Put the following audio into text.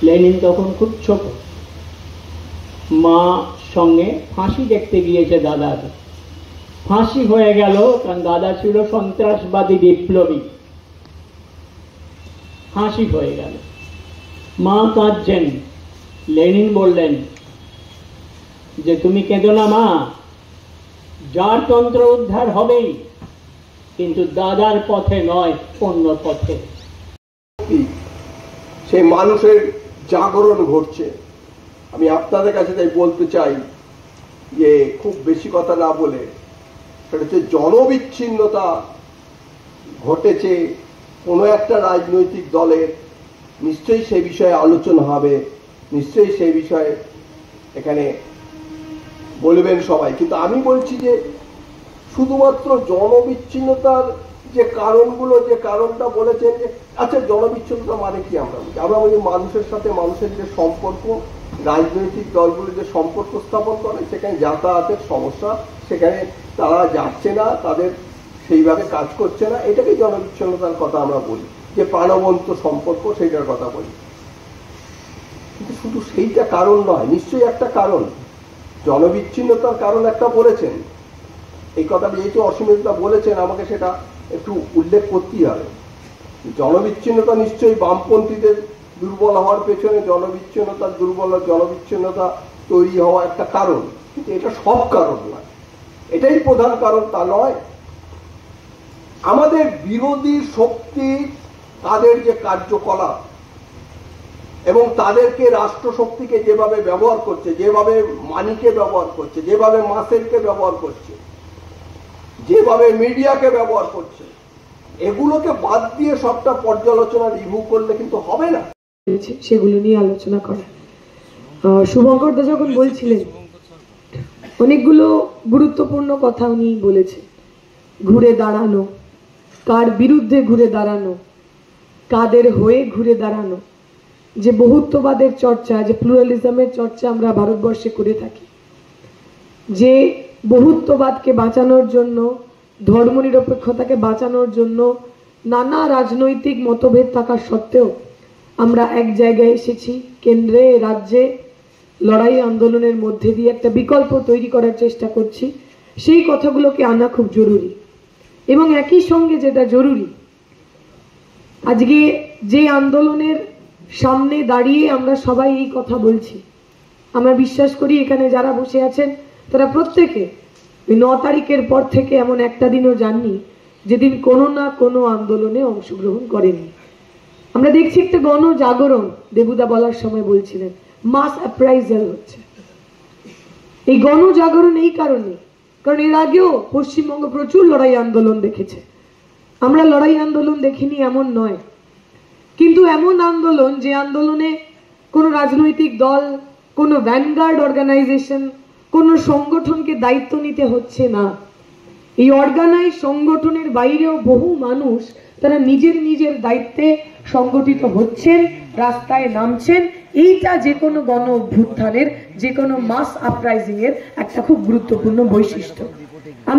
Lenin তখন খুব ছোট, মা সঙ্গে ফাঁসি দেখতে গিয়েছে দাদার। ফাঁসি হয়ে গেল, কারণ দাদা ছিল সন্ত্রাসবাদী বিপ্লবী। ফাঁসি হয়ে গেল, মা কাঁদছেন। লেনিন বললেন যে তুমি কেঁদো না মা, জারতন্ত্র উদ্ধার হবেই, কিন্তু দাদার পথে নয়, অন্য পথে। সেই মানুষের জাগরণ ঘটছে। আমি আপনাদের কাছে তাই বলতে চাই যে খুব বেশি কথা না বলে, সেটা হচ্ছে জনবিচ্ছিন্নতা ঘটেছে কোনো একটা রাজনৈতিক দলের, নিশ্চয়ই সেই বিষয়ে আলোচনা হবে, নিশ্চয়ই সেই বিষয়ে এখানে বলবেন সবাই। কিন্তু আমি বলছি যে শুধুমাত্র জনবিচ্ছিন্নতার যে কারণগুলো, যে কারণটা বলেছেন যে আচ্ছা জনবিচ্ছিন্নতা মানে কি, আমরা বলি মানুষের সাথে মানুষের যে সম্পর্ক, রাজনৈতিক দলগুলো যে সম্পর্ক স্থাপন করে, সেখানে যাতায়াতের সমস্যা, সেখানে তারা যাচ্ছে না, তাদের সেইভাবে কাজ করছে না, এটাকে জনবিচ্ছিন্নতার কথা আমরা বলি, যে প্রাণবন্ত সম্পর্ক সেইটার কথা বলি। কিন্তু শুধু সেইটা কারণ নয়, নিশ্চয়ই একটা কারণ, জনবিচ্ছিন্নতার কারণ একটা বলেছেন। এই কথাটা যেহেতু অসীমিতদা বলেছেন, আমাকে সেটা একটু উল্লেখ করতেই হবে। জনবিচ্ছিন্নতা নিশ্চয়ই বামপন্থীদের দুর্বল হওয়ার পেছনে জনবিচ্ছিন্নতা তৈরি হওয়া একটা কারণ, কিন্তু এটা সব কারণ নয়, এটাই প্রধান কারণ তা নয়। আমাদের বিরোধী শক্তি তাদের যে কার্যকলাপ এবং তাদেরকে রাষ্ট্রশক্তিকে যেভাবে ব্যবহার করছে, যেভাবে মানিকে ব্যবহার করছে, যেভাবে মাসেরকে ব্যবহার করছে, যেভাবে মিডিয়াকে ব্যবহার করছে, এগুলোকে বাদ দিয়ে সবটা পর্যালোচনা রিভিউ করলে কিন্তু হবে না। সেগুলো নিয়ে আলোচনা করা। শুভঙ্কর দা যখন বলছিলেন, অনেকগুলো গুরুত্বপূর্ণ কথা উনি বলেছেন। ঘুরে দাঁড়ানো, কার বিরুদ্ধে ঘুরে দাঁড়ানো, কাদের হয়ে ঘুরে দাঁড়ানো, যে বহুত্ববাদের চর্চা, যে প্লুরালিজমের চর্চা আমরা ভারতবর্ষে করে থাকি, যে বহুত্ববাদকে বাঁচানোর জন্য, ধর্মনিরপেক্ষতাকে বাঁচানোর জন্য নানা রাজনৈতিক মতভেদ থাকা সত্ত্বেও আমরা এক জায়গায় এসেছি, কেন্দ্রে রাজ্যে লড়াই আন্দোলনের মধ্যে দিয়ে একটা বিকল্প তৈরি করার চেষ্টা করছি, সেই কথাগুলোকে আনা খুব জরুরি। এবং একই সঙ্গে যেটা জরুরি, আজকে যে আন্দোলনের সামনে দাঁড়িয়ে আমরা সবাই এই কথা বলছি, আমরা বিশ্বাস করি এখানে যারা বসে আছেন তারা প্রত্যেকে 9 তারিখের পর থেকে এমন একটা দিনও যাননি যেদিন কোনো না কোনো আন্দোলনে অংশগ্রহণ করেনি। আমরা দেখছি একটা গণজাগরণ, দেবুদা বলার সময় বলছিলেন মাস অ্যাপ্রাইজাল হচ্ছে। এই গণজাগরণ এই কারণে, কারণ এর আগেও পশ্চিমবঙ্গ প্রচুর লড়াই আন্দোলন দেখেছে। আমরা লড়াই আন্দোলন দেখিনি এমন নয়, কিন্তু এমন আন্দোলন যে আন্দোলনে কোনো রাজনৈতিক দল, কোনো ভ্যানগার্ড অর্গানাইজেশন, কোনো সংগঠনকে দায়িত্ব নিতে হচ্ছে না। এই অর্গানাইজ সংগঠনের বাইরেও বহু মানুষ তারা নিজের নিজের দায়িত্বে সংগঠিত হচ্ছেন, রাস্তায় নামছেন। এইটা যে কোনো গণ অভ্যুত্থানের, যে কোনো মাস আপরাইজিং এর একটা খুব গুরুত্বপূর্ণ বৈশিষ্ট্য।